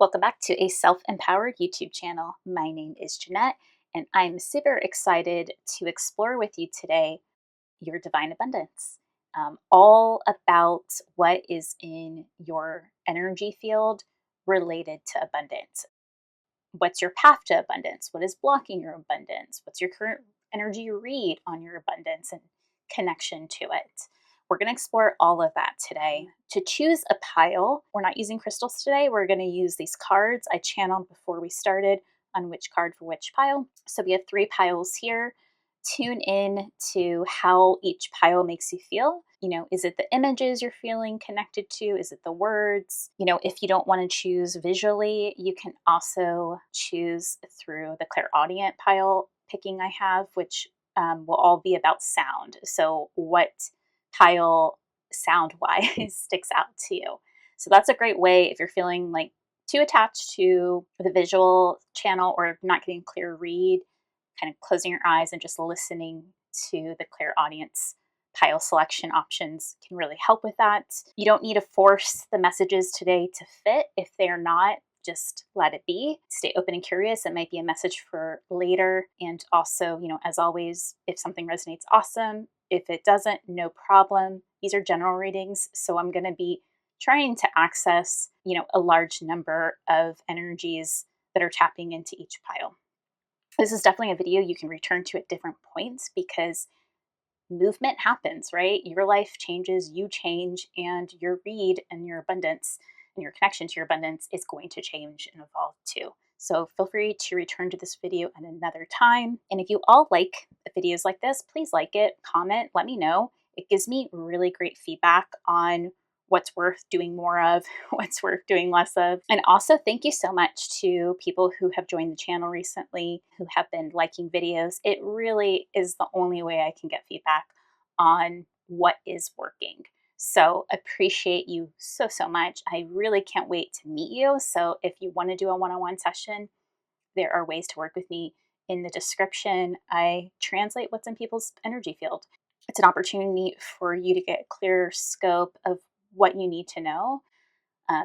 Welcome back to a self-empowered YouTube channel. My name is Jeanette, and I'm super excited to explore with you today your divine abundance. All about what is in your energy field related to abundance. What's your path to abundance? What is blocking your abundance? What's your current energy read on your abundance and connection to it? We're going to explore all of that today. To choose a pile, we're not using crystals today. We're going to use these cards I channeled before we started on which card for which pile. So we have 3 piles here. Tune in to how each pile makes you feel. Is it the images you're feeling connected to? Is it the words? If you don't want to choose visually, you can also choose through the Clairaudience pile picking I have, which will all be about sound. So what pile sound wise sticks out to you? So that's a great way if you're feeling like too attached to the visual channel or not getting a clear read, kind of closing your eyes and just listening to the Clairaudience pile selection options can really help with that. You don't need to force the messages today to fit. If they're not, just let it be. Stay open and curious. It might be a message for later. And also, as always, if something resonates, awesome. If it doesn't, no problem. These are general readings, so I'm going to be trying to access, a large number of energies that are tapping into each pile. This is definitely a video you can return to at different points because movement happens, right? Your life changes, you change, and your read and your abundance and your connection to your abundance is going to change and evolve too. So feel free to return to this video at another time. And if you all like videos like this, please like it, comment, let me know. It gives me really great feedback on what's worth doing more of, what's worth doing less of. And also thank you so much to people who have joined the channel recently, who have been liking videos. It really is the only way I can get feedback on what is working. So appreciate you so much. I really can't wait to meet you. So if you want to do a one-on-one session, there are ways to work with me. In the description, I translate what's in people's energy field. It's an opportunity for you to get a clearer scope of what you need to know,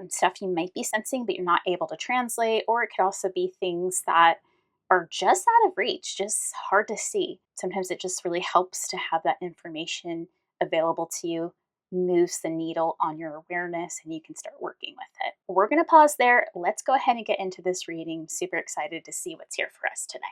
stuff you might be sensing but you're not able to translate, or it could also be things that are just out of reach, just hard to see. Sometimes it just really helps to have that information available to you, moves the needle on your awareness, and you can start working with it. We're going to pause there. Let's go ahead and get into this reading. I'm super excited to see what's here for us today.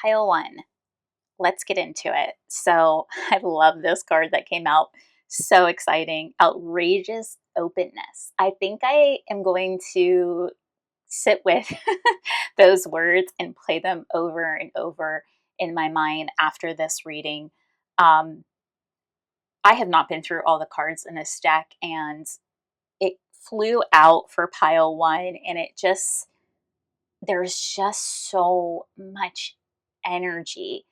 Pile 1. Let's get into it. So I love this card that came out. So exciting. Outrageous openness. I think I am going to sit with those words and play them over and over in my mind after this reading. I have not been through all the cards in this deck, and it flew out for pile one, and there's just so much energy.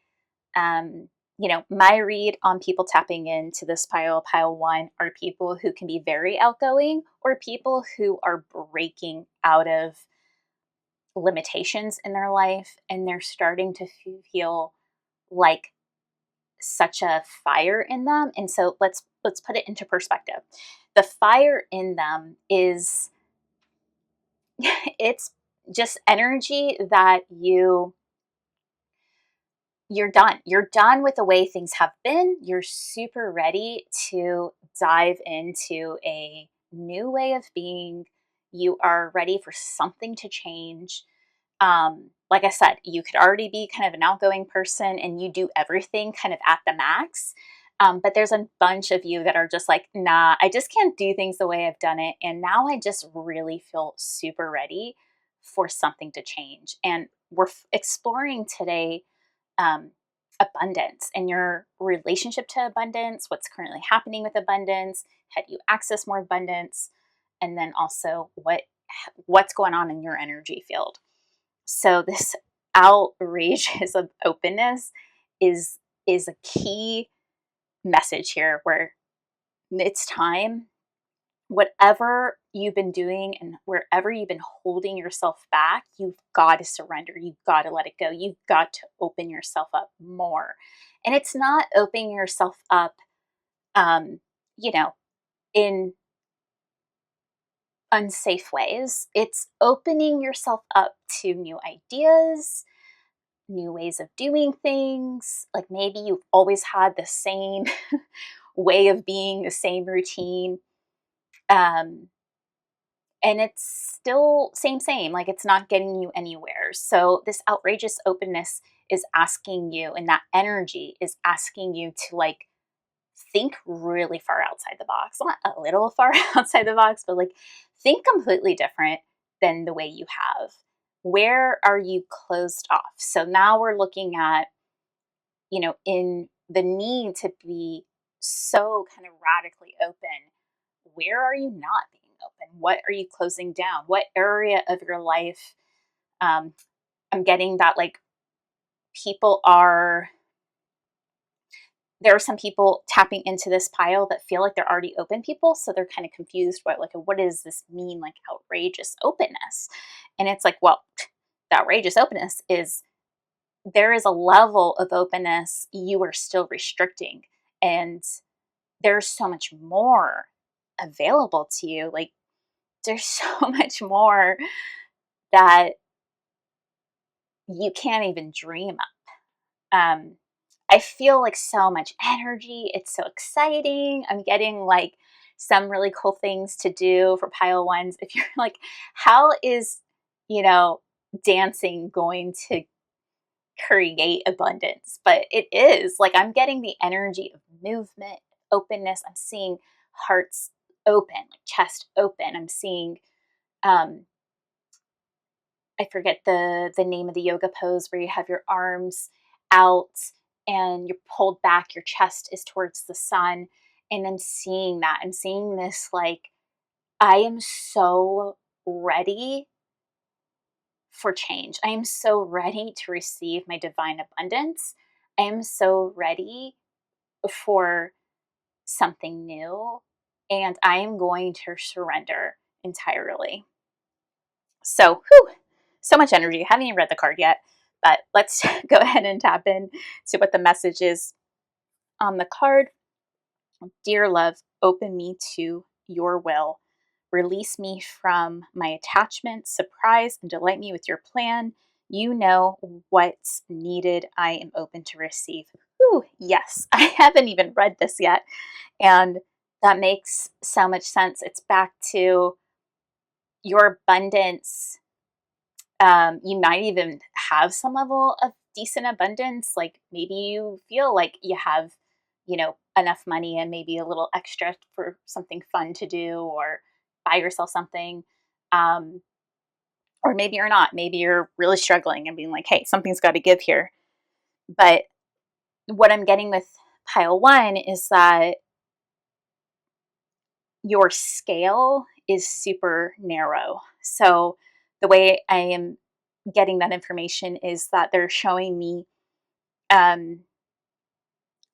My read on people tapping into this pile one, are people who can be very outgoing or people who are breaking out of limitations in their life, and they're starting to feel like such a fire in them. And so let's put it into perspective. The fire in them is it's just energy that you're done. You're done with the way things have been. You're super ready to dive into a new way of being. You are ready for something to change. Like I said, you could already be kind of an outgoing person and you do everything kind of at the max. But there's a bunch of you that are just like, nah, I just can't do things the way I've done it. And now I just really feel super ready for something to change. And we're exploring today abundance and your relationship to abundance, what's currently happening with abundance, how do you access more abundance, and then also what's going on in your energy field. So this outrageous of openness is a key message here, where it's time. Whatever you've been doing and wherever you've been holding yourself back, you've got to surrender. You've got to let it go. You've got to open yourself up more. And it's not opening yourself up, um, you know, in unsafe ways. It's opening yourself up to new ideas, new ways of doing things. Like maybe you've always had the same way of being, the same routine. Um, and it's still same, like it's not getting you anywhere. So this outrageous openness is asking you, and that energy is asking you to like think really far outside the box. Not a little far outside the box, but like think completely different than the way you have. Where are you closed off? So now we're looking at, in the need to be so kind of radically open, where are you not being open? What are you closing down? What area of your life? I'm getting that like people are, there are some people tapping into this pile that feel like they're already open people. So they're kind of confused what does this mean? Like outrageous openness. And it's like, well, the outrageous openness is there is a level of openness you are still restricting. And there's so much more available to you. Like there's so much more that you can't even dream of. I feel like so much energy. It's so exciting. I'm getting like some really cool things to do for pile ones. If you're like, how is, you know, dancing going to create abundance? But it is like I'm getting the energy of movement, openness. I'm seeing hearts open, like chest open. I'm seeing I forget the name of the yoga pose where you have your arms out and you're pulled back, your chest is towards the sun. And I'm seeing that. I'm seeing this like I am so ready for change. I am so ready to receive my divine abundance. I am so ready for something new. And I am going to surrender entirely. So, so much energy. I haven't even read the card yet, but let's go ahead and tap in to what the message is on the card. Dear love, open me to your will. Release me from my attachment, surprise and delight me with your plan. You know what's needed. I am open to receive. Ooh, yes, I haven't even read this yet. And that makes so much sense. It's back to your abundance. You might even have some level of decent abundance. Like maybe you feel like you have, enough money and maybe a little extra for something fun to do or buy yourself something. Um, or maybe you're not. Maybe you're really struggling and being like, hey, something's got to give here. But what I'm getting with pile one is that your scale is super narrow. So the way I am getting that information is that they're showing me um,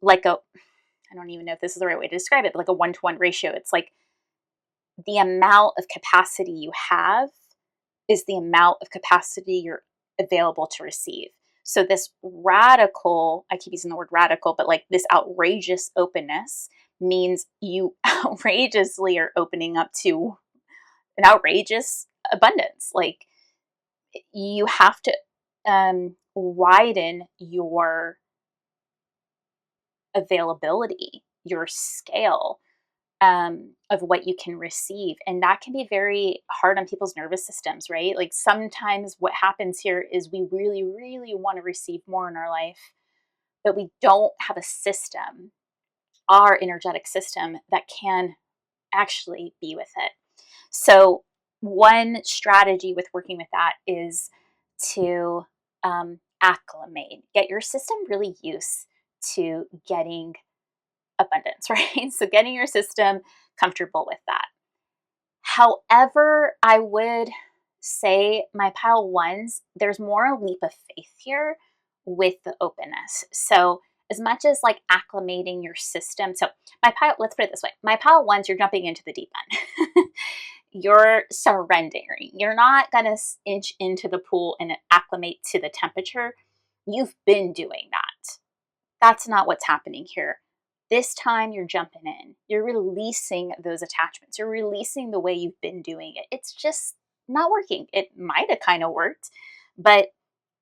like a, I don't even know if this is the right way to describe it, but like a 1-to-1 ratio. It's like the amount of capacity you have is the amount of capacity you're available to receive. So this radical, I keep using the word radical, but like this outrageous openness means you outrageously are opening up to an outrageous abundance. Like you have to widen your availability, your scale of what you can receive. And that can be very hard on people's nervous systems, right? Like sometimes what happens here is we really, really want to receive more in our life, but we don't have a system, our energetic system, that can actually be with it. So, one strategy with working with that is to acclimate, get your system really used to getting abundance, right? So, getting your system comfortable with that. However, I would say my pile ones, there's more a leap of faith here with the openness. So, as much as like acclimating your system, so my pile, let's put it this way, my pile ones, you're jumping into the deep end. You're surrendering. You're not going to inch into the pool and acclimate to the temperature. You've been doing that. That's not what's happening here. This time you're jumping in. You're releasing those attachments. You're releasing the way you've been doing it. It's just not working. It might have kind of worked, but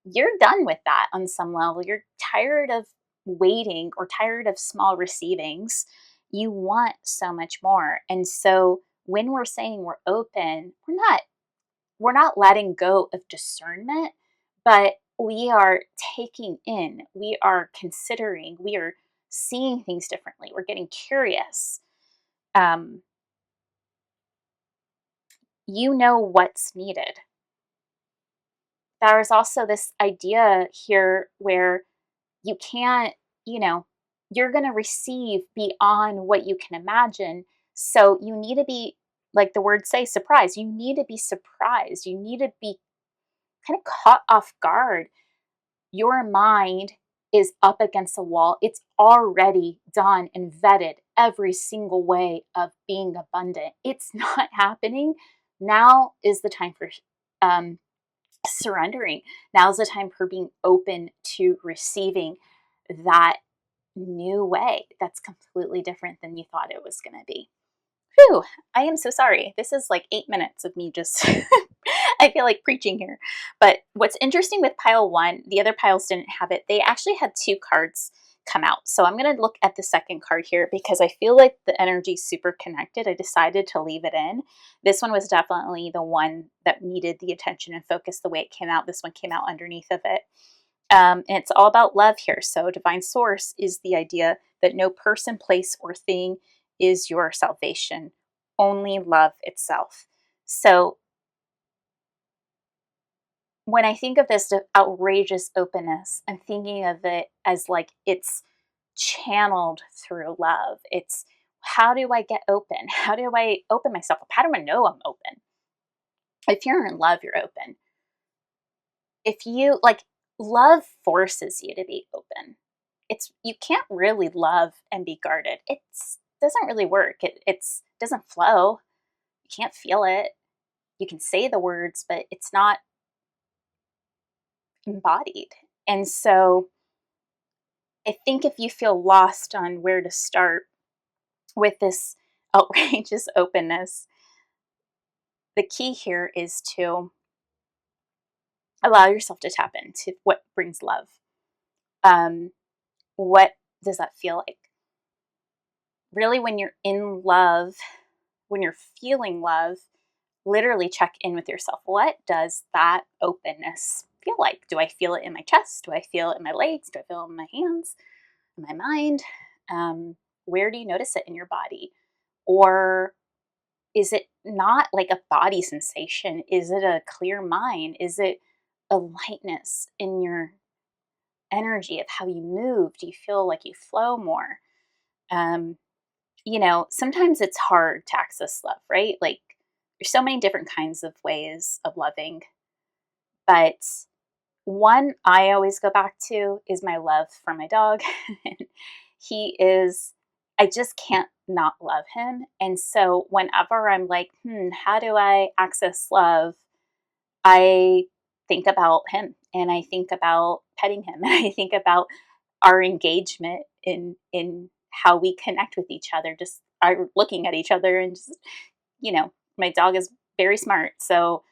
you're done with that on some level. You're tired of waiting or tired of small receivings. You want so much more. And so when we're saying we're open, we're not letting go of discernment, but we are taking in, we are considering, we are seeing things differently. We're getting curious. Um, you know what's needed. There's also this idea here where you can't, you know, you're going to receive beyond what you can imagine. So you need to be, like the words say, surprised. You need to be surprised. You need to be kind of caught off guard. Your mind is up against the wall. It's already done and vetted every single way of being abundant. It's not happening. Now is the time for um, surrendering. Now is the time for being open to receiving that new way that's completely different than you thought it was going to be. Whew, I am so sorry. This is like 8 minutes of me just, I feel like preaching here. But what's interesting with pile one, the other piles didn't have it. They actually had 2 cards come out. So I'm going to look at the second card here because I feel like the energy is super connected. I decided to leave it in. This one was definitely the one that needed the attention and focus the way it came out. This one came out underneath of it. And it's all about love here. So divine source is the idea that no person, place, or thing is your salvation, only love itself. So when I think of this outrageous openness, I'm thinking of it as like it's channeled through love. It's how do I get open? How do I open myself up? How do I know I'm open? If you're in love, you're open. If you like, love forces you to be open. It's, you can't really love and be guarded. It doesn't really work. It's doesn't flow. You can't feel it. You can say the words, but it's not embodied. And so I think if you feel lost on where to start with this outrageous openness, the key here is to allow yourself to tap into what brings love. What does that feel like? Really, when you're in love, when you're feeling love, literally check in with yourself. What does that openness feel like? Do I feel it in my chest? Do I feel it in my legs? Do I feel it in my hands? In my mind? Where do you notice it in your body? Or is it not like a body sensation? Is it a clear mind? Is it a lightness in your energy of how you move? Do you feel like you flow more? Sometimes it's hard to access love, right? Like there's so many different kinds of ways of loving, but one I always go back to is my love for my dog. He is, I just can't not love him. And so whenever I'm like, how do I access love? I think about him and I think about petting him and I think about our engagement in how we connect with each other, just are looking at each other and just, my dog is very smart. So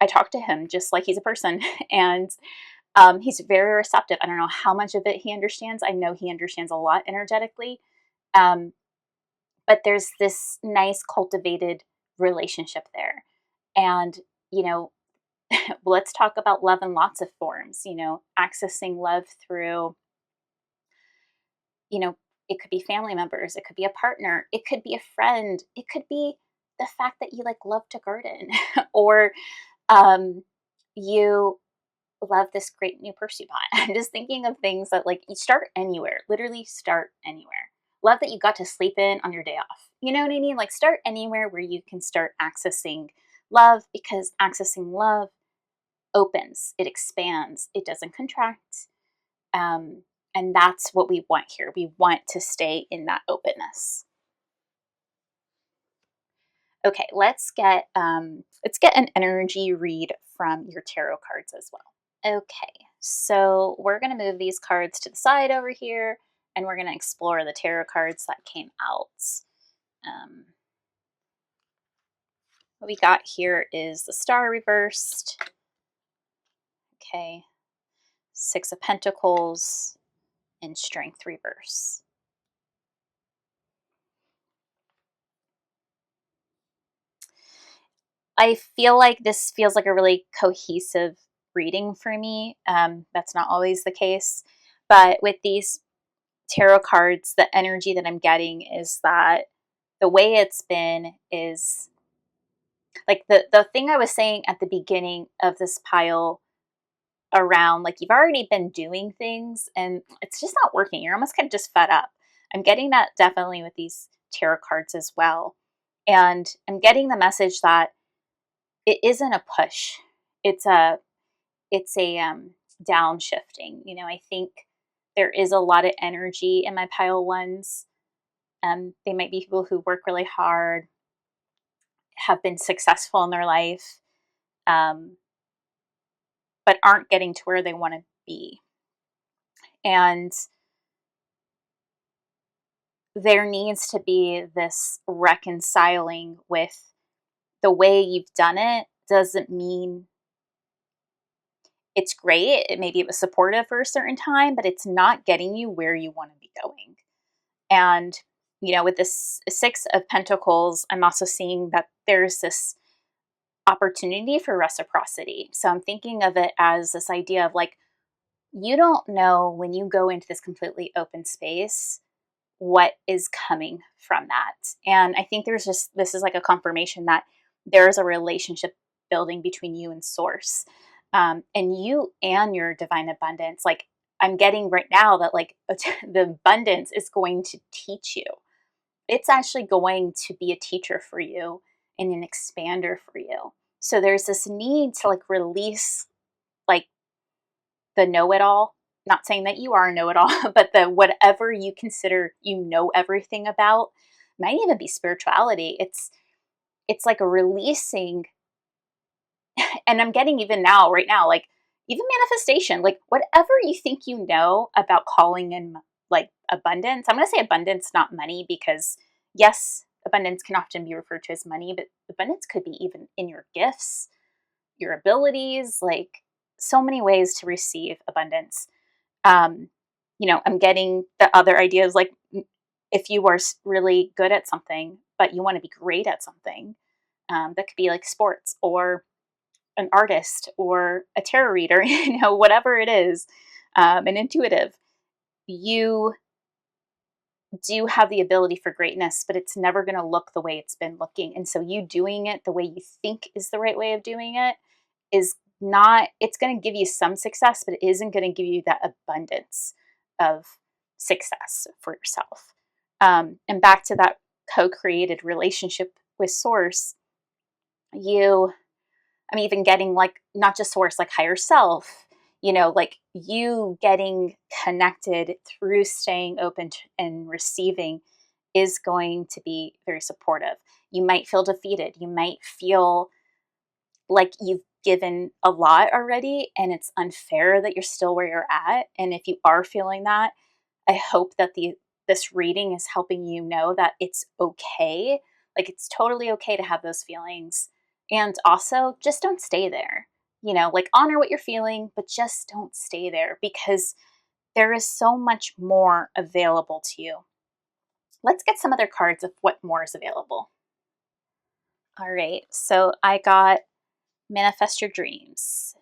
I talk to him just like he's a person. And he's very receptive. I don't know how much of it he understands. I know he understands a lot energetically. Um, but there's this nice cultivated relationship there. And, you know, let's talk about love in lots of forms, accessing love through, you know, it could be family members, it could be a partner, it could be a friend, it could be the fact that you like love to garden or um, you love this great new purse you bought. I'm just thinking of things that like you start anywhere, literally start anywhere. Love that you got to sleep in on your day off. You know what I mean? Like start anywhere where you can start accessing love, because accessing love opens, it expands, it doesn't contract. Um, and that's what we want here. We want to stay in that openness. Okay, let's get an energy read from your tarot cards as well. Okay, so we're going to move these cards to the side over here, and we're going to explore the tarot cards that came out. Um, what we got here is the Star reversed. Okay, Six of Pentacles and Strength reverse. I feel like this feels like a really cohesive reading for me. That's not always the case, but with these tarot cards, the energy that I'm getting is that the way it's been is like the thing I was saying at the beginning of this pile around like you've already been doing things and it's just not working. You're almost kind of just fed up. I'm getting that definitely with these tarot cards as well. And I'm getting the message that it isn't a push. It's a downshifting. I think there is a lot of energy in my pile ones. They might be people who work really hard, have been successful in their life, um, but aren't getting to where they want to be. And there needs to be this reconciling with the way you've done it doesn't mean it's great. Maybe it was supportive for a certain time, but it's not getting you where you want to be going. And, with this Six of Pentacles, I'm also seeing that there's this opportunity for reciprocity. So I'm thinking of it as this idea of like, you don't know when you go into this completely open space what is coming from that. And I think this is like a confirmation that there's a relationship building between you and source, and you and your divine abundance. Like I'm getting right now that like the abundance is going to teach you. It's actually going to be a teacher for you and an expander for you. So there's this need to like release like the know-it-all. Not saying that you are a know-it-all, but the whatever you consider you know everything about, might even be spirituality. It's like a releasing, and I'm getting even now, right now, like even manifestation, like whatever you think you know about calling in like abundance. I'm gonna say abundance, not money, because yes, abundance can often be referred to as money, but abundance could be even in your gifts, your abilities, like so many ways to receive abundance. um, I'm getting the other ideas like if you are really good at something, but you want to be great at something, that could be like sports or an artist or a tarot reader, whatever it is, an intuitive, you do have the ability for greatness, but it's never going to look the way it's been looking. And so you doing it the way you think is the right way of doing it is not, it's going to give you some success, but it isn't going to give you that abundance of success for yourself. And back to that co created relationship with Source, you, I'm even getting like not just source, like higher self, like you getting connected through staying open and receiving is going to be very supportive. You might feel defeated. You might feel like you've given a lot already and it's unfair that you're still where you're at. And if you are feeling that, I hope that this reading is helping you know that it's okay. Like it's totally okay to have those feelings. And also just don't stay there. Like honor what you're feeling, but just don't stay there because there is so much more available to you. Let's get some other cards of what more is available. All right. So I got manifest your dreams.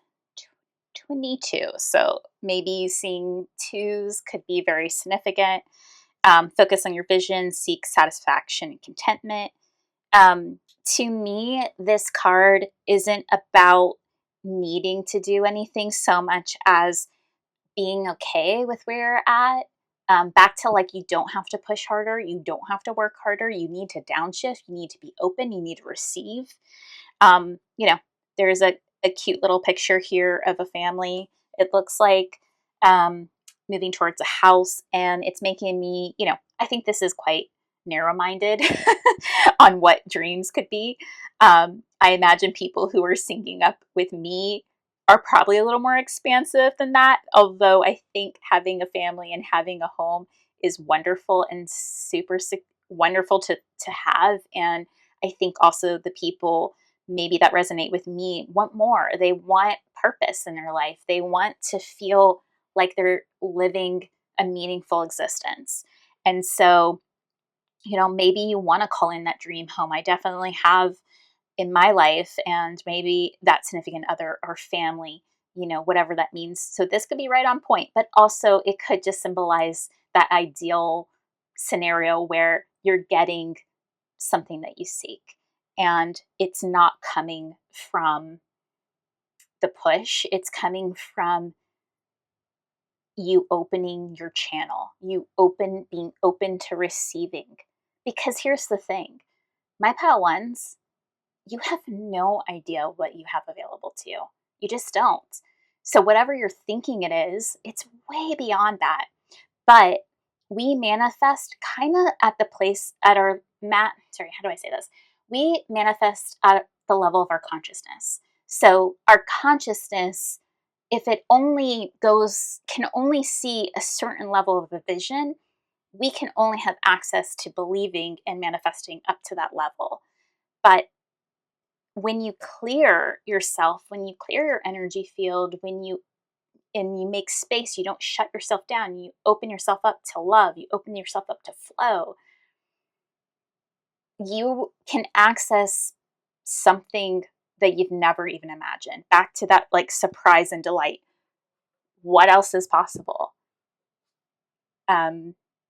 22. So maybe seeing twos could be very significant. Focus on your vision, seek satisfaction and contentment. To me, this card isn't about needing to do anything so much as being okay with where you're at. Back to like, you don't have to push harder, you don't have to work harder, you need to downshift, you need to be open, you need to receive. Um, you know, there's a cute little picture here of a family. It looks like moving towards a house, and it's making me, I think this is quite narrow minded on what dreams could be. I imagine people who are syncing up with me are probably a little more expansive than that. Although I think having a family and having a home is wonderful and super wonderful to have. And I think also the people maybe that resonate with me want more. They want purpose in their life. They want to feel like they're living a meaningful existence. And so, maybe you want to call in that dream home. I definitely have in my life, and maybe that significant other or family, whatever that means. So this could be right on point, but also it could just symbolize that ideal scenario where you're getting something that you seek and it's not coming from the push, it's coming from you opening your channel, being open to receiving. Because here's the thing, my pile ones, you have no idea what you have available to you. You just don't. So whatever you're thinking it is, it's way beyond that. But we manifest kind of at the place at our sorry, how do I say this? We manifest at the level of our consciousness. So our consciousness, if it can only see a certain level of a vision, we can only have access to believing and manifesting up to that level. But when you clear yourself, when you clear your energy field, and you make space, you don't shut yourself down, you open yourself up to love, you open yourself up to flow, you can access something that you've never even imagined. Back to that like surprise and delight. What else is possible?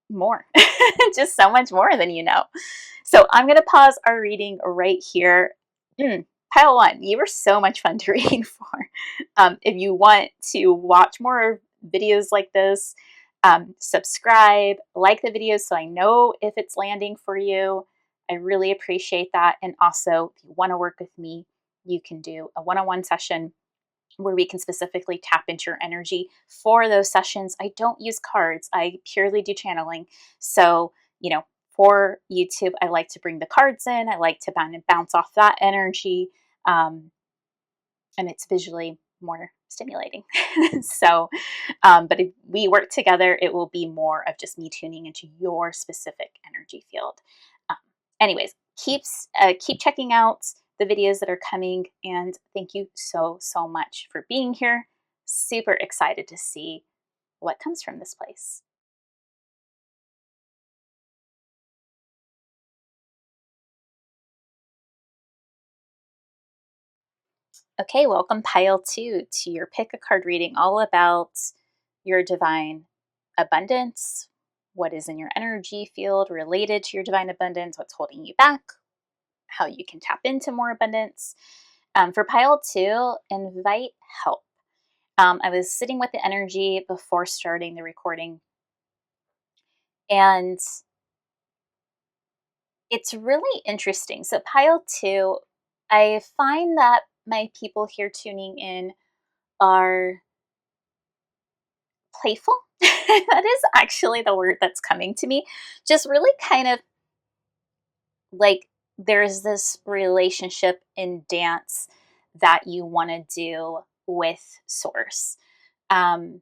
More. Just so much more than you know. So I'm going to pause our reading right here. Pile one, you were so much fun to read for. If you want to watch more videos like this, subscribe, like the videos so I know if it's landing for you. I really appreciate that. And also, if you want to work with me, you can do a one-on-one session where we can specifically tap into your energy. For those sessions, I don't use cards. I purely do channeling. So, for YouTube, I like to bring the cards in. I like to bounce off that energy. And it's visually more stimulating. So, but if we work together, it will be more of just me tuning into your specific energy field. Um, Anyways, keep checking out the videos that are coming, and thank you so much for being here. Super excited to see what comes from this place. Okay, welcome pile two to your pick a card reading all about your divine abundance, what is in your energy field related to your divine abundance, what's holding you back, how you can tap into more abundance. For pile two, invite help. I was sitting with the energy before starting the recording, and it's really interesting. So, pile two, I find that my people here tuning in are playful. That is actually the word that's coming to me. Just really kind of like there's this relationship in dance that you want to do with Source. Um,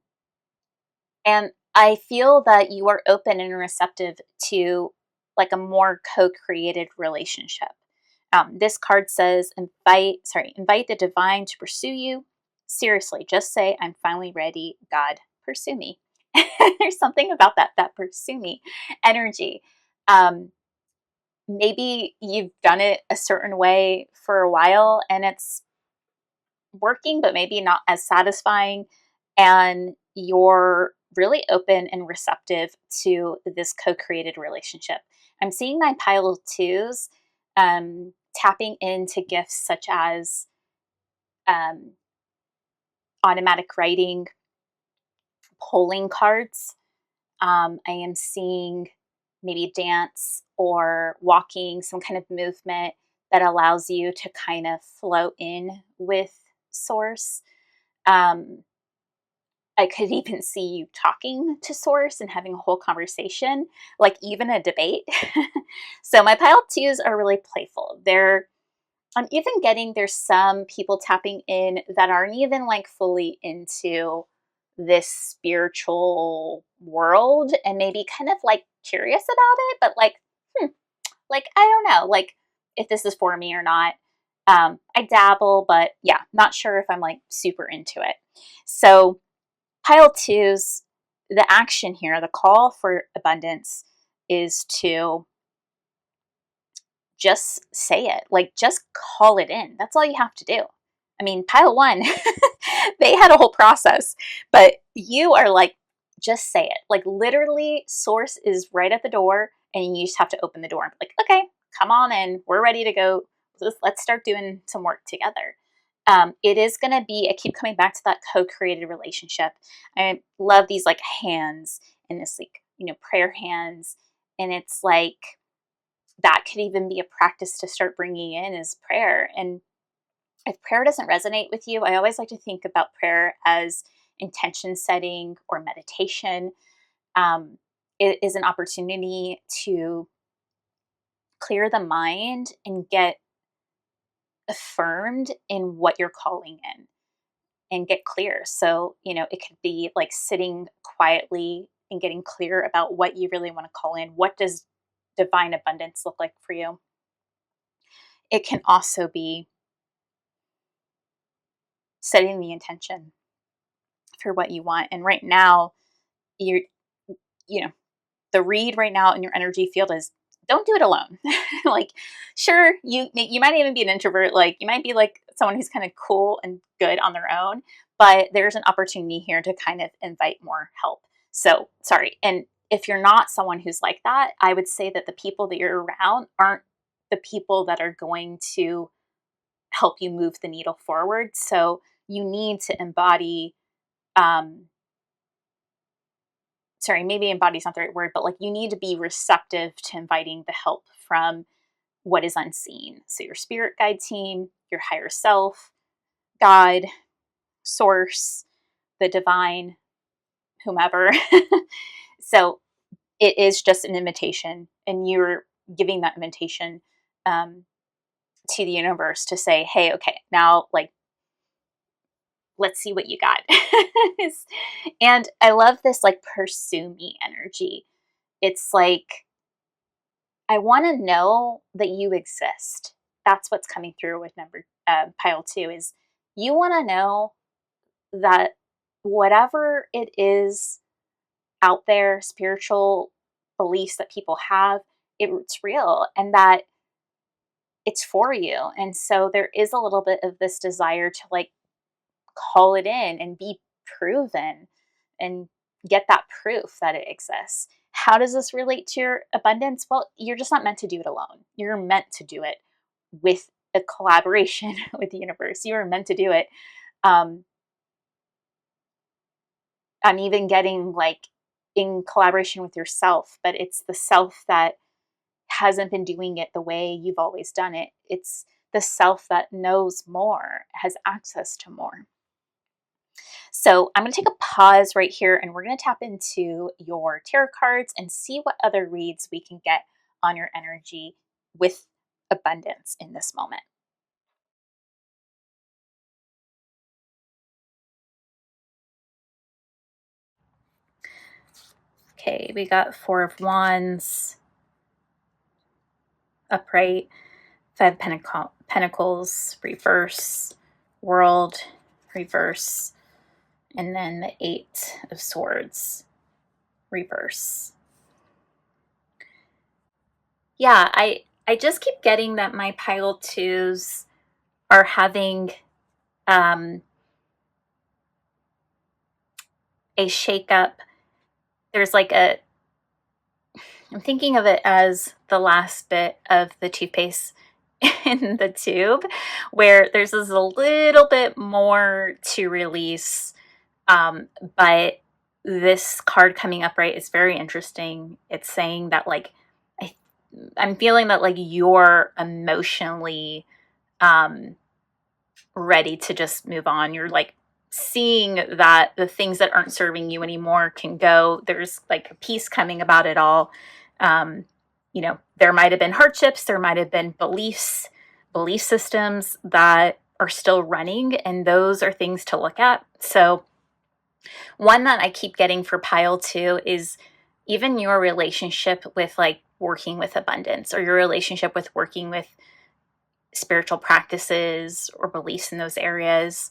and I feel that you are open and receptive to like a more co-created relationship. This card says, invite the divine to pursue you. Seriously, just say, I'm finally ready. God, pursue me. There's something about that pursue me energy. Um, Maybe you've done it a certain way for a while and it's working, but maybe not as satisfying. And you're really open and receptive to this co created relationship. I'm seeing my pile of twos tapping into gifts such as um, automatic writing, polling cards. I am seeing maybe dance or walking, some kind of movement that allows you to kind of flow in with Source. Um, I could even see you talking to Source and having a whole conversation, like even a debate. So my pile twos are really playful. I'm even getting there's some people tapping in that aren't even like fully into this spiritual world and maybe kind of like curious about it, but like I don't know, like if this is for me or not. I dabble, but yeah, not sure if I'm like super into it. So pile twos, the action here, the call for abundance is to just say it, like just call it in. That's all you have to do. I mean, pile one, they had a whole process, but you are like, just say it. Like literally, Source is right at the door, and you just have to open the door and be like, okay, come on in. We're ready to go. Let's start doing some work together. It is going to be, I keep coming back to that co created relationship. I love these like hands and this, like, prayer hands. And it's like, that could even be a practice to start bringing in is prayer. And if prayer doesn't resonate with you, I always like to think about prayer as intention setting or meditation. It is an opportunity to clear the mind and get affirmed in what you're calling in and get clear. So, it could be like sitting quietly and getting clear about what you really want to call in. What does divine abundance look like for you? It can also be setting the intention for what you want. And right now, you're, you know, the read right now in your energy field is don't do it alone. Like, sure, you might even be an introvert. Like, you might be like someone who's kind of cool and good on their own, but there's an opportunity here to kind of invite more help. So, sorry. And if you're not someone who's like that, I would say that the people that you're around aren't the people that are going to help you move the needle forward. So, you need to embody um, sorry, maybe embody is not the right word, but like you need to be receptive to inviting the help from what is unseen. So your spirit guide team, your higher self, God, source, the divine, whomever. So it is just an invitation, and you're giving that invitation um, to the universe to say, hey, okay, now like let's see what you got. And I love this like pursue me energy. It's like I want to know that you exist. That's what's coming through with number pile two is you want to know that whatever it is out there, spiritual beliefs that people have, it's real and that it's for you. And so there is a little bit of this desire to like call it in and be proven and get that proof that it exists. How does this relate to your abundance? Well, you're just not meant to do it alone. You're meant to do it with a collaboration with the universe. You are meant to do it. Um, I'm even getting like in collaboration with yourself, but it's the self that hasn't been doing it the way you've always done it. It's the self that knows more, has access to more. So I'm going to take a pause right here and we're going to tap into your tarot cards and see what other reads we can get on your energy with abundance in this moment. Okay, we got Four of Wands, upright, Five Pentacles, reverse, World, reverse, and then the Eight of Swords, reverse. Yeah, I just keep getting that my pile twos are having a shakeup. There's like I'm thinking of it as the last bit of the toothpaste in the tube, where there's just a little bit more to release. But this card coming up, right, is very interesting. It's saying that like I'm feeling that like you're emotionally ready to just move on. You're like seeing that the things that aren't serving you anymore can go. There's like a peace coming about it all. There might have been hardships, there might have been belief systems that are still running, and those are things to look at. So one that I keep getting for pile two is even your relationship with like working with abundance, or your relationship with working with spiritual practices or beliefs in those areas.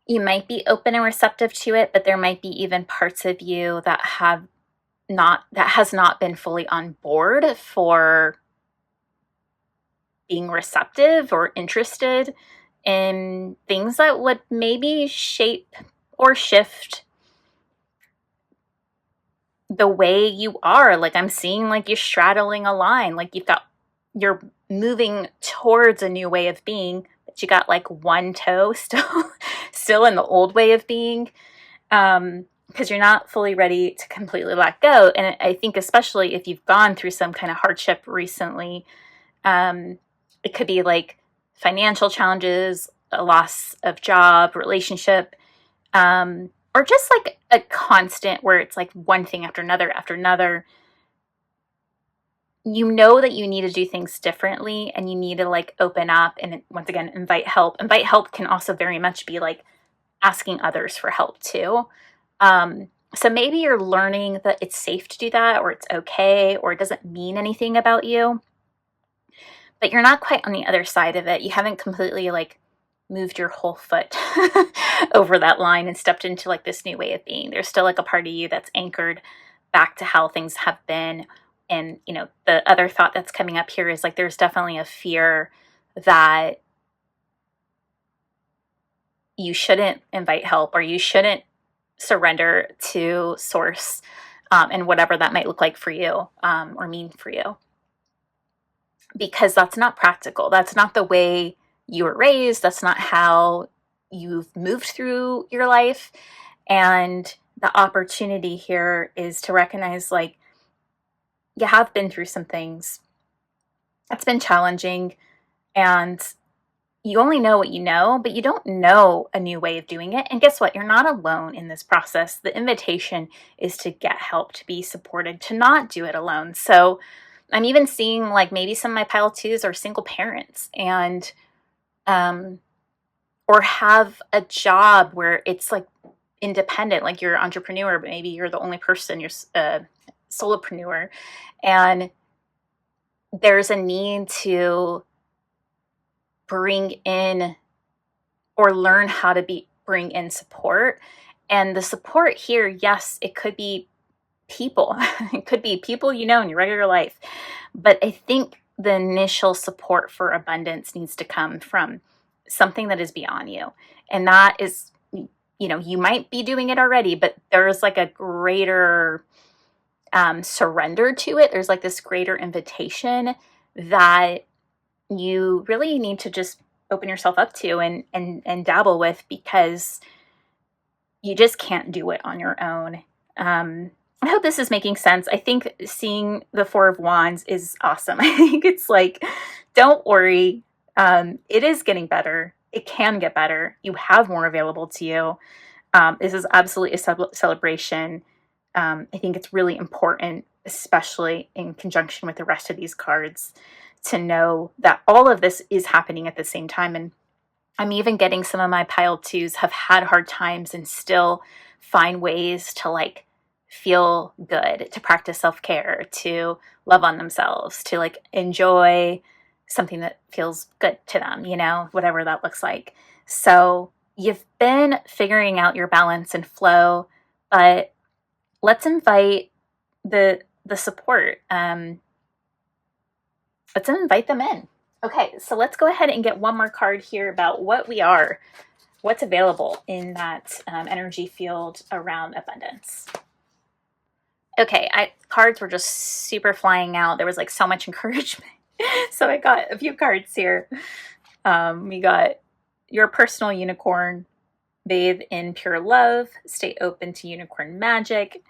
You might be open and receptive to it, but there might be even parts of you that has not been fully on board for being receptive or interested in things that would maybe shape or shift the way you are. Like I'm seeing like you're straddling a line, like you're moving towards a new way of being, but you got like one toe still in the old way of being. Because you're not fully ready to completely let go. And I think especially if you've gone through some kind of hardship recently, it could be like financial challenges, a loss of job, relationship, or just like a constant where it's like one thing after another after another. You know that you need to do things differently, and you need to like open up and once again invite help. Invite help can also very much be like asking others for help too. So maybe you're learning that it's safe to do that, or it's okay, or it doesn't mean anything about you, but you're not quite on the other side of it. You haven't completely like moved your whole foot over that line and stepped into like this new way of being. There's still like a part of you that's anchored back to how things have been. And, the other thought that's coming up here is like, there's definitely a fear that you shouldn't invite help, or you shouldn't surrender to source, and whatever that might look like for you, or mean for you, because that's not practical. That's not the way you were raised. That's not how you've moved through your life. And the opportunity here is to recognize like you have been through some things. It's been challenging, and you only know what you know, but you don't know a new way of doing it. And guess what? You're not alone in this process. The invitation is to get help, to be supported, to not do it alone. So I'm even seeing like maybe some of my pile twos are single parents, and or have a job where it's like independent, like you're an entrepreneur, but maybe you're the only person, you're a solopreneur, and there's a need to bring in or learn how to bring in support. And the support here, yes, it could be people. It could be people in your regular life. But I think the initial support for abundance needs to come from something that is beyond you. And that is, you might be doing it already, but there's like a greater surrender to it. There's like this greater invitation that you really need to just open yourself up to and dabble with, because you just can't do it on your own. And I hope this is making sense. I think seeing the Four of Wands is awesome. I think it's like, don't worry. It is getting better. It can get better. You have more available to you. This is absolutely a celebration. I think it's really important, especially in conjunction with the rest of these cards, to know that all of this is happening at the same time. And I'm even getting some of my pile twos have had hard times and still find ways to like feel good, to practice self-care, to love on themselves, to like enjoy something that feels good to them, whatever that looks like. So you've been figuring out your balance and flow, but let's invite the support. Let's invite them in. Okay, so let's go ahead and get one more card here about what we are, what's available in that energy field around abundance. Okay, cards were just super flying out. There was like so much encouragement. So I got a few cards here. We got your personal unicorn, bathe in pure love, stay open to unicorn magic.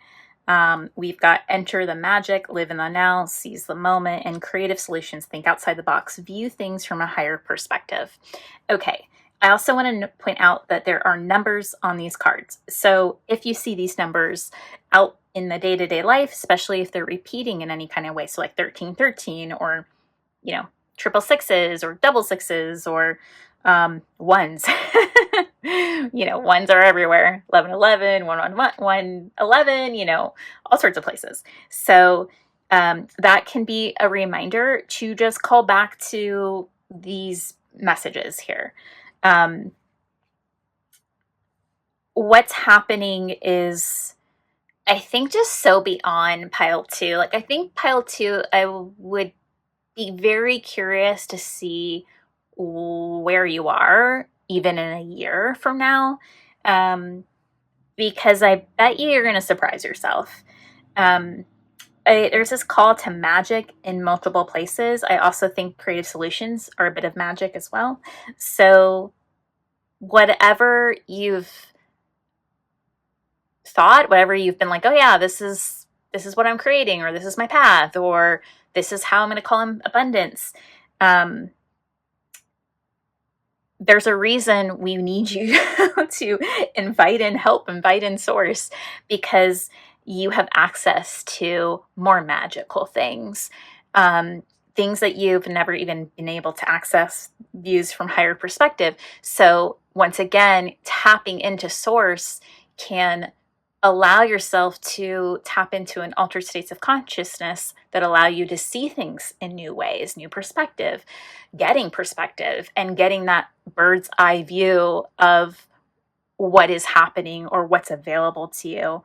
We've got enter the magic, live in the now, seize the moment, and creative solutions, think outside the box, view things from a higher perspective. Okay, I also want to point out that there are numbers on these cards. So if you see these numbers out in the day-to-day life, especially if they're repeating in any kind of way, so like 1313 or, triple sixes or double sixes or ones. Ones are everywhere. 1111, 111, all sorts of places. So that can be a reminder to just call back to these messages here. What's happening is, I think, just so beyond pile two. Like, I think pile two, I would be very curious to see where you are even in a year from now, because I bet you're going to surprise yourself. There's this call to magic in multiple places. I also think creative solutions are a bit of magic as well. So whatever you've thought, whatever you've been like, oh yeah, this is what I'm creating, or this is my path, or this is how I'm going to call in abundance. There's a reason we need you to invite in help, invite in source, because you have access to more magical things, things that you've never even been able to access, views from higher perspective. So once again, tapping into source can allow yourself to tap into an altered states of consciousness that allow you to see things in new ways, new perspective, and getting that bird's eye view of what is happening or what's available to you.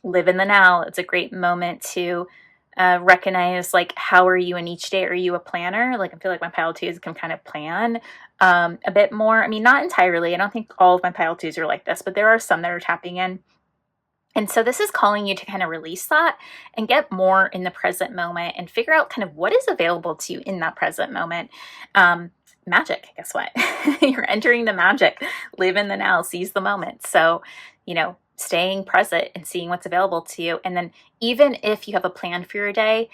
Live in the now. It's a great moment to recognize, like, how are you in each day? Are you a planner? Like, I feel like my pile twos can kind of plan a bit more. I mean, not entirely. I don't think all of my pile twos are like this, but there are some that are tapping in. And so this is calling you to kind of release that and get more in the present moment and figure out kind of what is available to you in that present moment. Magic, guess what? You're entering the magic. Live in the now, seize the moment. So, staying present and seeing what's available to you. And then even if you have a plan for your day,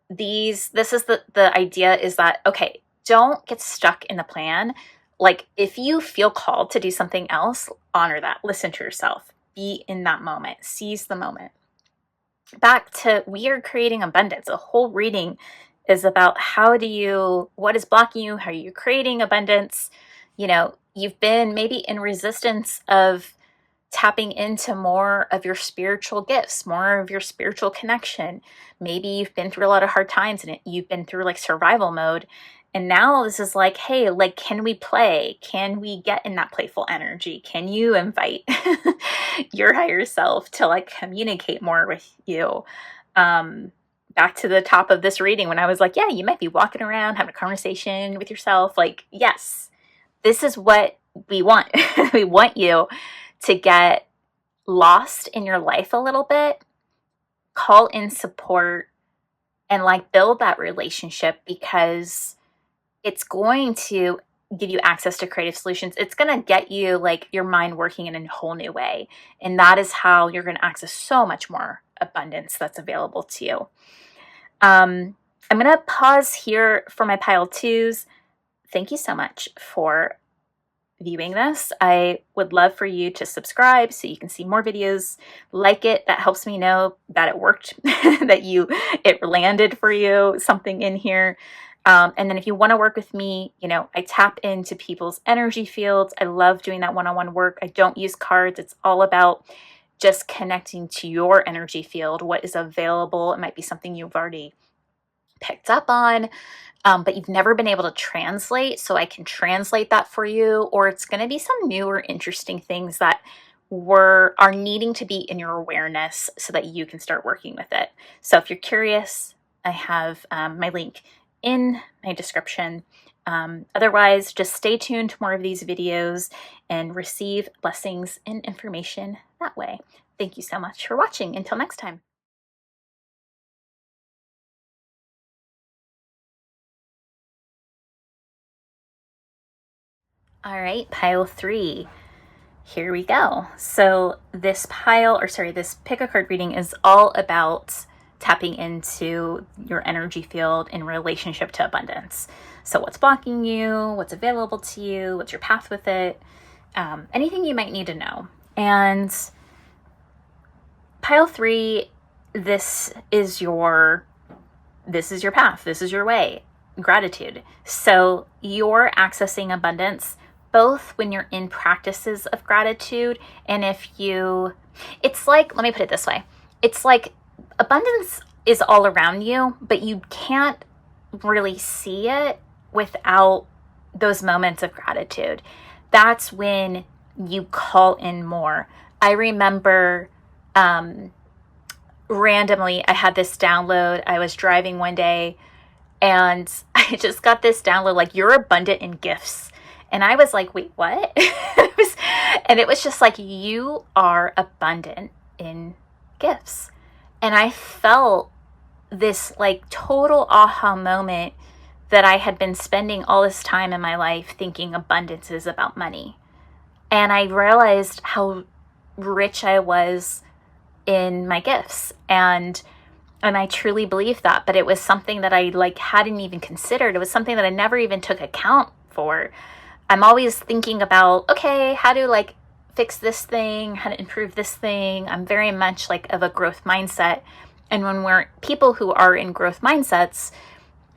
this is the idea is that, okay, don't get stuck in the plan. Like, if you feel called to do something else, honor that. Listen to yourself. Be in that moment. Seize the moment. Back to, we are creating abundance. The whole reading is about what is blocking you? How are you creating abundance? You've been maybe in resistance of tapping into more of your spiritual gifts, more of your spiritual connection. Maybe you've been through a lot of hard times and you've been through like survival mode. And now this is like, hey, like, can we play? Can we get in that playful energy? Can you invite your higher self to like communicate more with you? Back to the top of this reading when I was like, yeah, you might be walking around having a conversation with yourself. Like, yes, this is what we want. We want you to get lost in your life a little bit, call in support, and like build that relationship, because it's going to give you access to creative solutions. It's going to get you like your mind working in a whole new way. And that is how you're going to access so much more abundance that's available to you. I'm going to pause here for my pile twos. Thank you so much for viewing this. I would love for you to subscribe so you can see more videos like it. That helps me know that it worked, that it landed for you, something in here. And then if you want to work with me, I tap into people's energy fields. I love doing that one-on-one work. I don't use cards. It's all about just connecting to your energy field, what is available. It might be something you've already picked up on, but you've never been able to translate. So I can translate that for you, or it's going to be some new or interesting things that are needing to be in your awareness so that you can start working with it. So if you're curious, I have my link in my description. Otherwise, just stay tuned to more of these videos and receive blessings and information that way. Thank you so much for watching. Until next time. All right, pile 3. Here we go. So this pick a card reading is all about tapping into your energy field in relationship to abundance. So what's blocking you, what's available to you, what's your path with it, anything you might need to know. And pile 3, this is your path, this is your way, gratitude. So you're accessing abundance both when you're in practices of gratitude and it's like, let me put it this way. It's like abundance is all around you, but you can't really see it without those moments of gratitude. That's when you call in more. I remember randomly, I had this download. I was driving one day and I just got this download, like, you're abundant in gifts. And I was like, wait, what? And it was just like, you are abundant in gifts. And I felt this like total aha moment that I had been spending all this time in my life thinking abundance is about money. And I realized how rich I was in my gifts. And I truly believed that, but it was something that I hadn't even considered. It was something that I never even took account for. I'm always thinking about, okay, how to fix this thing, how to improve this thing. I'm very much of a growth mindset. And when we're people who are in growth mindsets,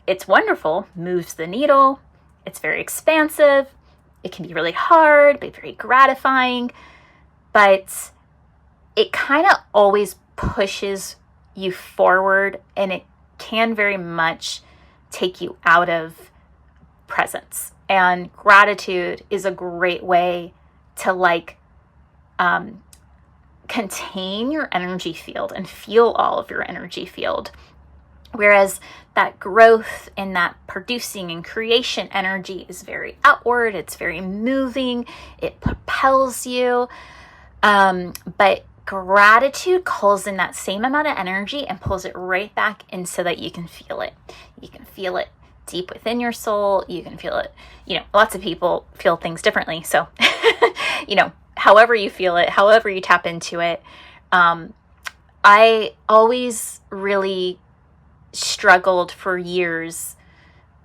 it's wonderful, moves the needle. It's very expansive. It can be really hard, but very gratifying. But it kind of always pushes you forward, and it can very much take you out of presence. And gratitude is a great way to contain your energy field and feel all of your energy field. Whereas that growth and that producing and creation energy is very outward, it's very moving, it propels you. But gratitude calls in that same amount of energy and pulls it right back in so that you can feel it. You can feel it deep within your soul. You can feel it. Lots of people feel things differently. So, however you feel it, however you tap into it. I always really struggled for years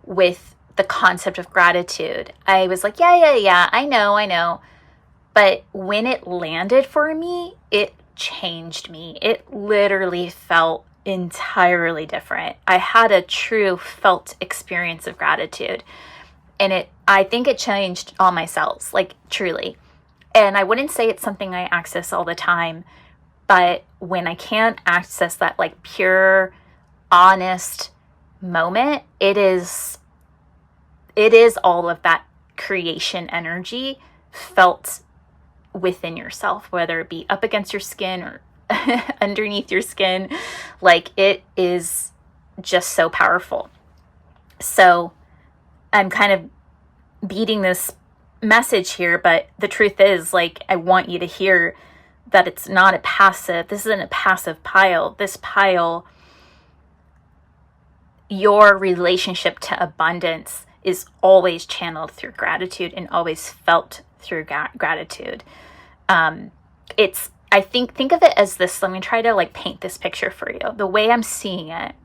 with the concept of gratitude. I was like, yeah, I know. But when it landed for me, it changed me. It literally felt entirely different. I had a true felt experience of gratitude. And I think it changed all my cells, truly. And I wouldn't say it's something I access all the time, but when I can't access that pure, honest moment, it is all of that creation energy felt within yourself, whether it be up against your skin or underneath your skin. It is just so powerful. So I'm kind of beating this message here, but the truth is, I want you to hear that it's not this isn't a passive pile. This pile, your relationship to abundance is always channeled through gratitude and always felt through gratitude. Think of it as this. Let me try to like paint this picture for you. The way I'm seeing it,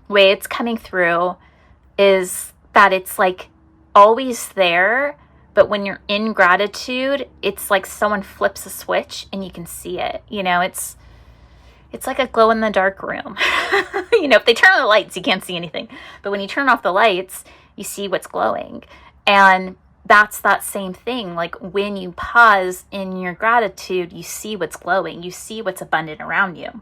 the way it's coming through is that it's like always there, but when you're in gratitude, it's like someone flips a switch and you can see it. It's like a glow in the dark room. If they turn on the lights, you can't see anything. But when you turn off the lights, you see what's glowing. And that's that same thing. Like when you pause in your gratitude, you see what's glowing. You see what's abundant around you.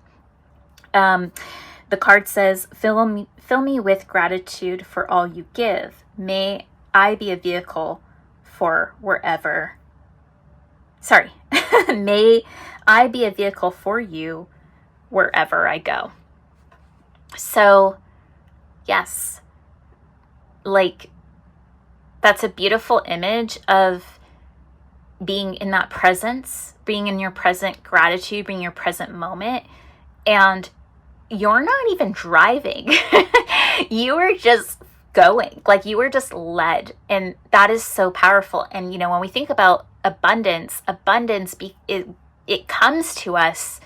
The card says, fill me with gratitude for all you give. May I be a vehicle for wherever. Sorry. May I be a vehicle for you wherever I go. So, yes, like that's a beautiful image of being in that presence, being in your present gratitude, being in your present moment. And you're not even driving. You are just going, like you were just led. And that is so powerful. And, when we think about abundance, it comes to us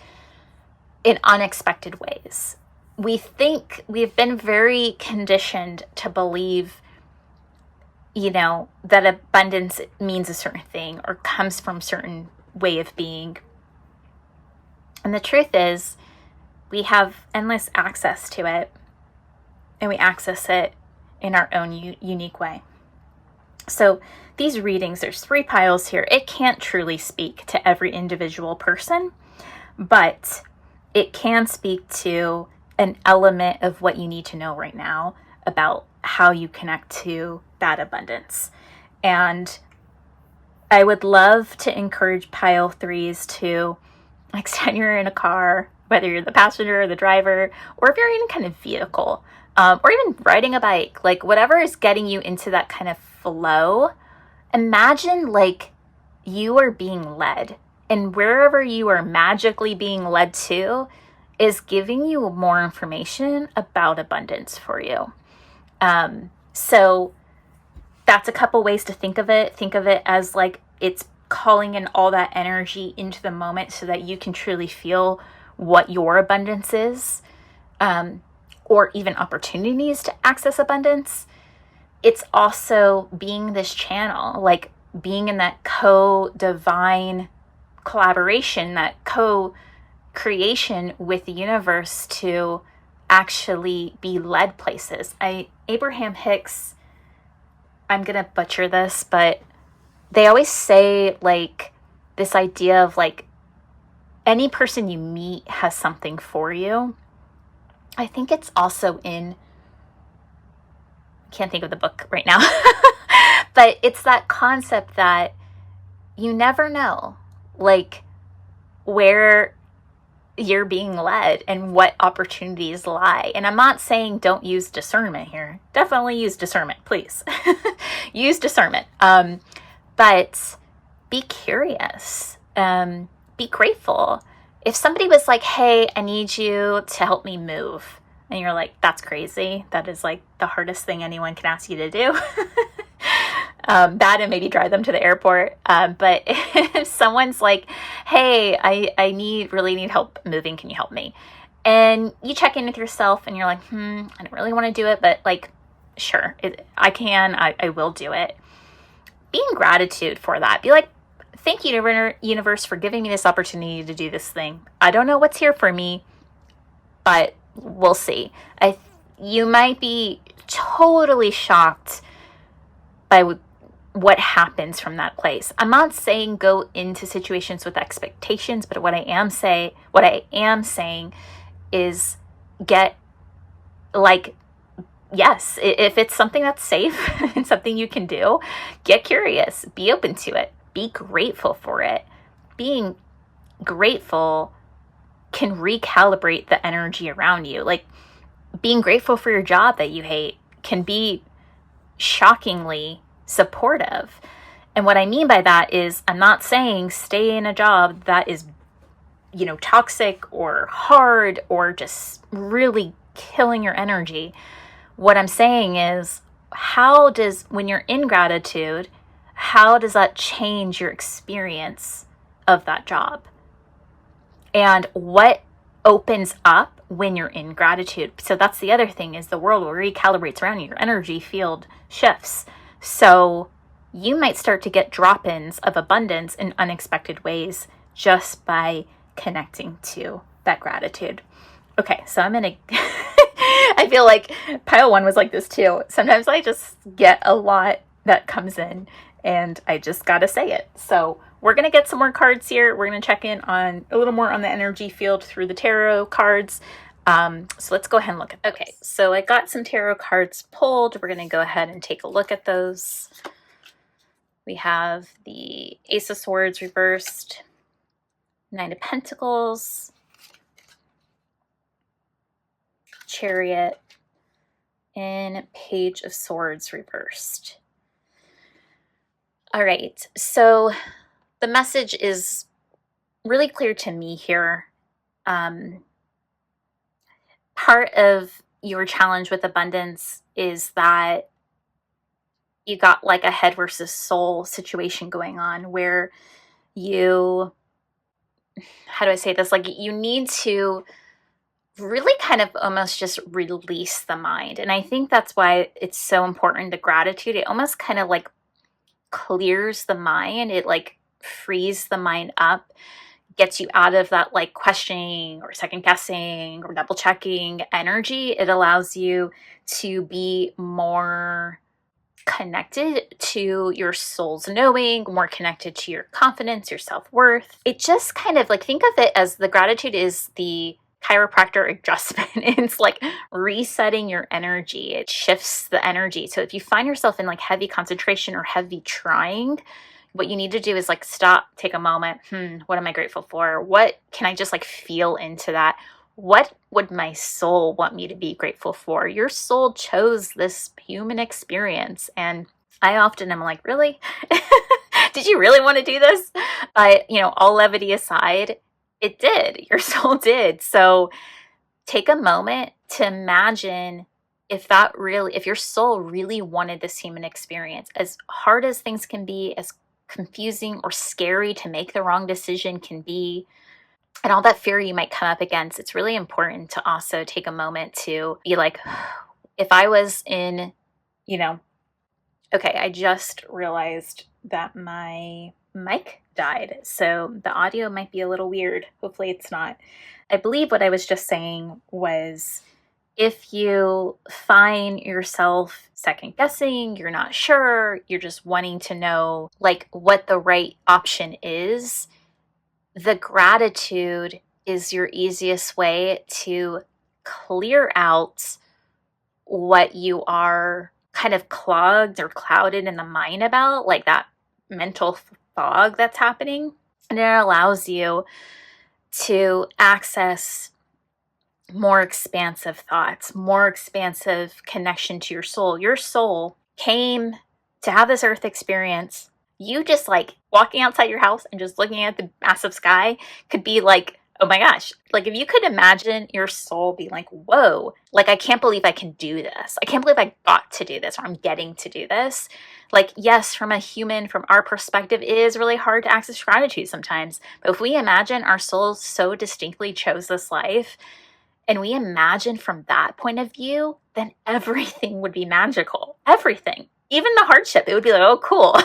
in unexpected ways. We've been very conditioned to believe, that abundance means a certain thing or comes from a certain way of being. And the truth is, we have endless access to it, and we access it in our own unique way. So these readings, there's 3 piles here. It can't truly speak to every individual person, but it can speak to an element of what you need to know right now about how you connect to that abundance. And I would love to encourage pile 3s to, next time you're in a car, whether you're the passenger or the driver, or if you're in any kind of vehicle, or even riding a bike, like whatever is getting you into that kind of flow, imagine like you are being led, and wherever you are magically being led to is giving you more information about abundance for you. So that's a couple ways to think of it. Think of it as like it's calling in all that energy into the moment so that you can truly feel what your abundance is, or even opportunities to access abundance. It's also being this channel, like being in that co-divine collaboration, that co-creation with the universe to actually be led places. Abraham Hicks, I'm going to butcher this, but they always say like this idea of like any person you meet has something for you. I think it's also in, can't think of the book right now, but it's that concept that you never know like where you're being led and what opportunities lie. And I'm not saying don't use discernment here. Definitely use discernment, please. Use discernment. But be curious. Be grateful. If somebody was like, hey, I need you to help me move, and you're like, that's crazy. That is like the hardest thing anyone can ask you to do. That and maybe drive them to the airport. But if someone's like, hey, I really need help moving, can you help me? And you check in with yourself and you're like, I don't really want to do it, but like, sure, I will do it. Be in gratitude for that. Be like, thank you, universe, for giving me this opportunity to do this thing. I don't know what's here for me, but we'll see. You might be totally shocked by what happens from that place. I'm not saying go into situations with expectations, but what I am saying is get like, yes, if it's something that's safe and something you can do, get curious, be open to it, be grateful for it. Being grateful can recalibrate the energy around you. Like being grateful for your job that you hate can be shockingly supportive. And what I mean by that is I'm not saying stay in a job that is, toxic or hard or just really killing your energy. What I'm saying is when you're in gratitude, how does that change your experience of that job? And what opens up when you're in gratitude? So that's the other thing, is the world will recalibrate around you. Your energy field shifts. So you might start to get drop-ins of abundance in unexpected ways just by connecting to that gratitude. Okay, so I'm going to... I feel like pile one was like this too. Sometimes I just get a lot that comes in and I just got to say it. So we're going to get some more cards here. We're going to check in on a little more on the energy field through the tarot cards. So let's go ahead and look at those. Okay, so I got some tarot cards pulled. We're going to go ahead and take a look at those. We have the Ace of Swords reversed, Nine of Pentacles, Chariot, and Page of Swords reversed. All right, so the message is really clear to me here. Part of your challenge with abundance is that you got like a head versus soul situation going on where you, how do I say this? Like you need to really kind of almost just release the mind. And I think that's why it's so important to gratitude. It almost kind of like clears the mind. It like frees the mind up, gets you out of that like questioning or second guessing or double checking energy. It allows you to be more connected to your soul's knowing, more connected to your confidence, your self-worth. It just kind of like, think of it as the gratitude is the chiropractor adjustment. It's like resetting your energy. It shifts the energy. So if you find yourself in like heavy concentration or heavy trying, what you need to do is like stop, take a moment. What am I grateful for? What can I just like feel into that? What would my soul want me to be grateful for? Your soul chose this human experience. And I often am like, really? Did you really want to do this? But, all levity aside, it did. Your soul did. So take a moment to imagine if your soul really wanted this human experience, as hard as things can be, as confusing or scary to make the wrong decision can be, and all that fear you might come up against, it's really important to also take a moment to be like, if I was in, okay, I just realized that my mic died, so the audio might be a little weird. Hopefully it's not. I believe what I was just saying was, if you find yourself second guessing, you're not sure, you're just wanting to know like what the right option is, the gratitude is your easiest way to clear out what you are kind of clogged or clouded in the mind about, like that mental fog that's happening. And it allows you to access more expansive thoughts, more expansive connection to your soul. Your soul came to have this earth experience. You just like walking outside your house and just looking at the massive sky could be like, oh my gosh. Like if you could imagine your soul being like, whoa, like I can't believe I can do this. I can't believe I got to do this, or I'm getting to do this. Like, yes, from our perspective, it is really hard to access gratitude sometimes. But if we imagine our souls so distinctly chose this life, and we imagine from that point of view, then everything would be magical. Everything. Even the hardship, it would be like, oh, cool.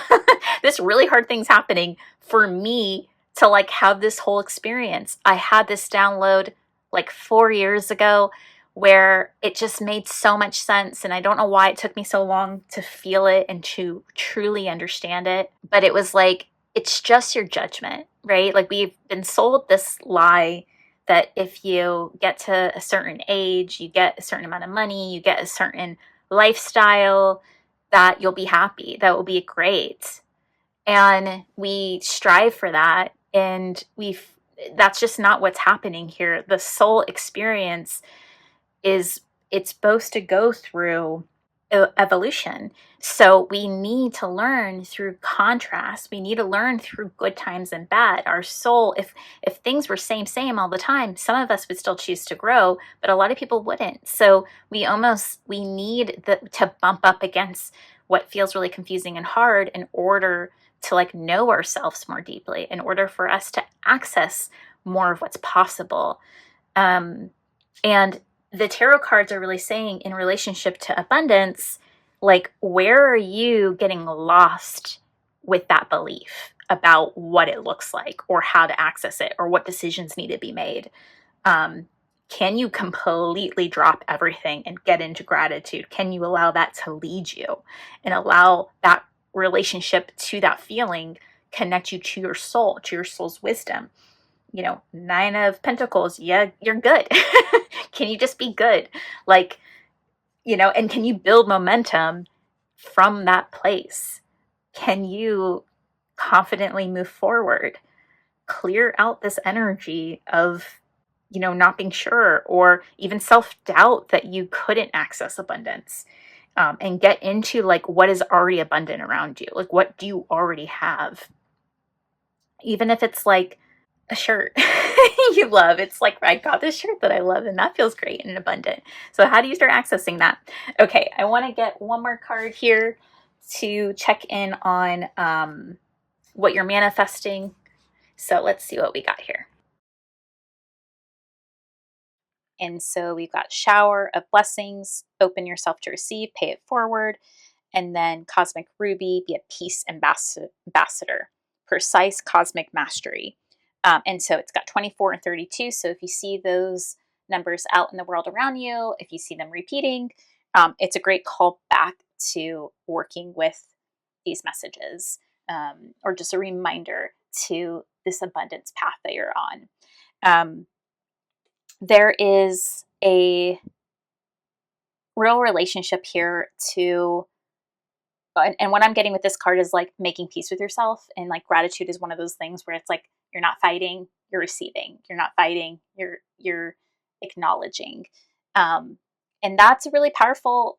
This really hard thing's happening for me to like have this whole experience. I had this download like 4 years ago where it just made so much sense. And I don't know why it took me so long to feel it and to truly understand it. But it was like, it's just your judgment, right? Like we've been sold this lie that if you get to a certain age, you get a certain amount of money, you get a certain lifestyle, that you'll be happy, that will be great. And we strive for that. And that's just not what's happening here. The soul experience it's supposed to go through evolution. So we need to learn through contrast. We need to learn through good times and bad. Our soul, if things were same all the time, some of us would still choose to grow, but a lot of people wouldn't. So we need to bump up against what feels really confusing and hard in order to like know ourselves more deeply, in order for us to access more of what's possible. And the tarot cards are really saying, in relationship to abundance, like, where are you getting lost with that belief about what it looks like or how to access it or what decisions need to be made? Can you completely drop everything and get into gratitude? Can you allow that to lead you and allow that relationship to that feeling connect you to your soul's wisdom? Nine of Pentacles, yeah, you're good. Can you just be good? Like, and can you build momentum from that place? Can you confidently move forward? Clear out this energy of, not being sure or even self-doubt that you couldn't access abundance. And get into like what is already abundant around you. Like, what do you already have? Even if it's like a shirt you love. It's like, I got this shirt that I love and that feels great and abundant. So how do you start accessing that? Okay, I want to get one more card here to check in on what you're manifesting. So let's see what we got here. And so we've got shower of blessings, open yourself to receive, pay it forward. And then cosmic ruby, be a peace ambassador, precise cosmic mastery. And so it's got 24 and 32. So if you see those numbers out in the world around you, if you see them repeating, it's a great call back to working with these messages, or just a reminder to this abundance path that you're on. There is a real relationship here to, and what I'm getting with this card is like making peace with yourself. And like gratitude is one of those things where it's like, you're not fighting, you're receiving. You're not fighting, you're acknowledging. And that's a really powerful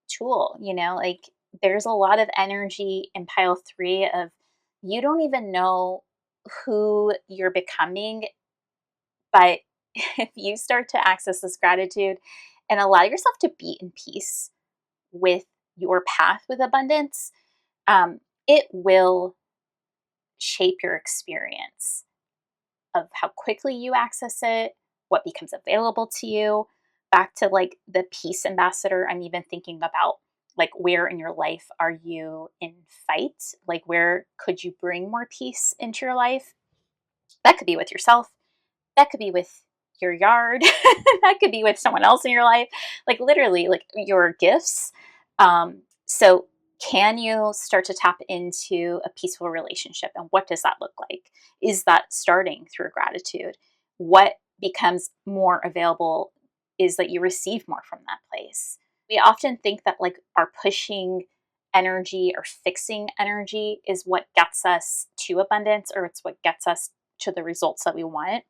tool, like there's a lot of energy in pile 3 of, you don't even know who you're becoming, but if you start to access this gratitude and allow yourself to be in peace with your path with abundance, it will shape your experience of how quickly you access it, what becomes available to you. Back to like the peace ambassador, I'm even thinking about like, where in your life are you in fight? Like, where could you bring more peace into your life? That could be with yourself. That could be with your yard. That could be with someone else in your life. Like, literally, like your gifts. So can you start to tap into a peaceful relationship? And what does that look like? Is that starting through gratitude? What becomes more available is that you receive more from that place. We often think that like our pushing energy or fixing energy is what gets us to abundance, or it's what gets us to the results that we want.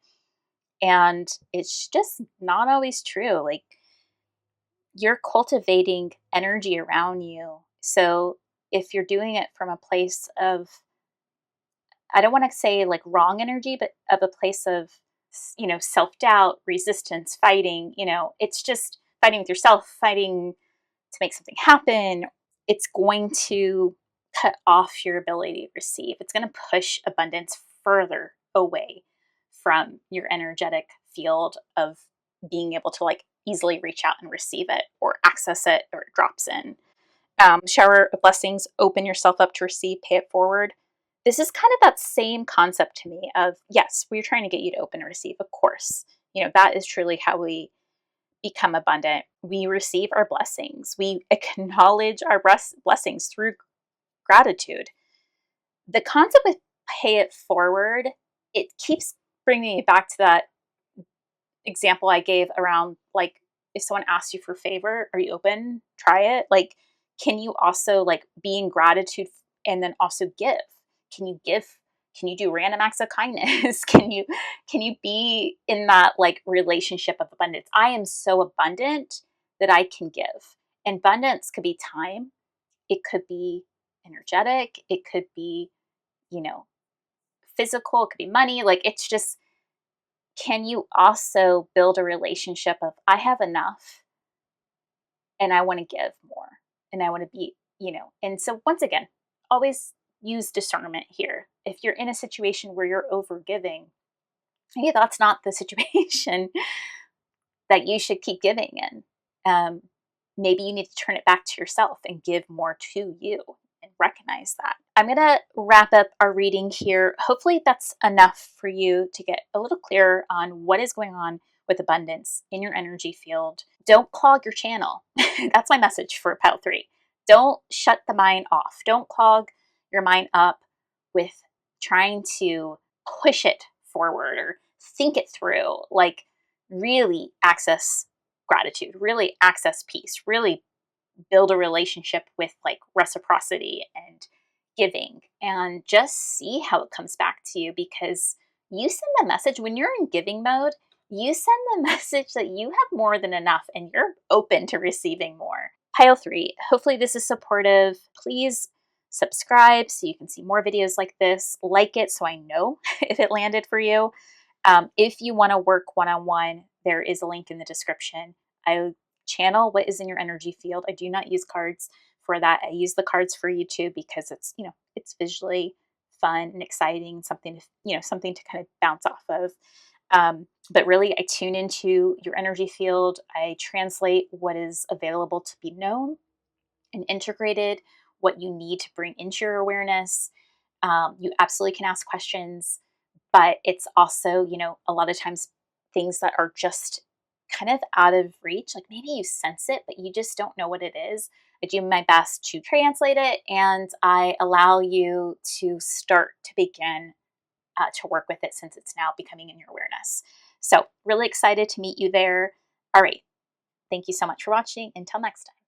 And it's just not always true. Like, you're cultivating energy around you. So if you're doing it from a place of, I don't want to say like wrong energy, but of a place of, self-doubt, resistance, fighting, it's just fighting with yourself, fighting to make something happen. It's going to cut off your ability to receive. It's going to push abundance further away from your energetic field of being able to like easily reach out and receive it or access it, or it drops in. Shower of blessings, open yourself up to receive, pay it forward. This is kind of that same concept to me of, yes, we're trying to get you to open and receive, of course. That is truly how we become abundant. We receive our blessings. We acknowledge our blessings through gratitude. The concept with pay it forward, it keeps bringing me back to that example I gave around like, if someone asks you for a favor, are you open? Try it. Like, can you also like be in gratitude and then also give? Can you give? Can you do random acts of kindness? Can you be in that like relationship of abundance? I am so abundant that I can give. And abundance could be time, it could be energetic, it could be, you know, physical, it could be money. Like, it's just, can you also build a relationship of, I have enough and I want to give more and I want to be, and so once again, always use discernment here. If you're in a situation where you're over giving, maybe that's not the situation that you should keep giving in. Maybe you need to turn it back to yourself and give more to you and recognize that. I'm going to wrap up our reading here. Hopefully, that's enough for you to get a little clearer on what is going on with abundance in your energy field. Don't clog your channel. That's my message for pile 3. Don't shut the mind off. Don't clog your mind up with trying to push it forward or think it through. Like, really access gratitude, really access peace, really build a relationship with like reciprocity and giving, and just see how it comes back to you, because you send the message when you're in giving mode. You send the message that you have more than enough and you're open to receiving more. Pile 3, hopefully this is supportive. Please subscribe so you can see more videos like this. Like it so I know if it landed for you. If you want to work one-on-one, there is a link in the description. I channel what is in your energy field. I do not use cards for that. I use the cards for you too, because it's, it's visually fun and exciting, something to, something to kind of bounce off of. But really, I tune into your energy field. I translate what is available to be known and integrated, what you need to bring into your awareness. You absolutely can ask questions, but it's also, a lot of times things that are just kind of out of reach. Like, maybe you sense it, but you just don't know what it is. I do my best to translate it, and I allow you to start to begin to work with it, since it's now becoming in your awareness. So, really excited to meet you there. All right. Thank you so much for watching. Until next time.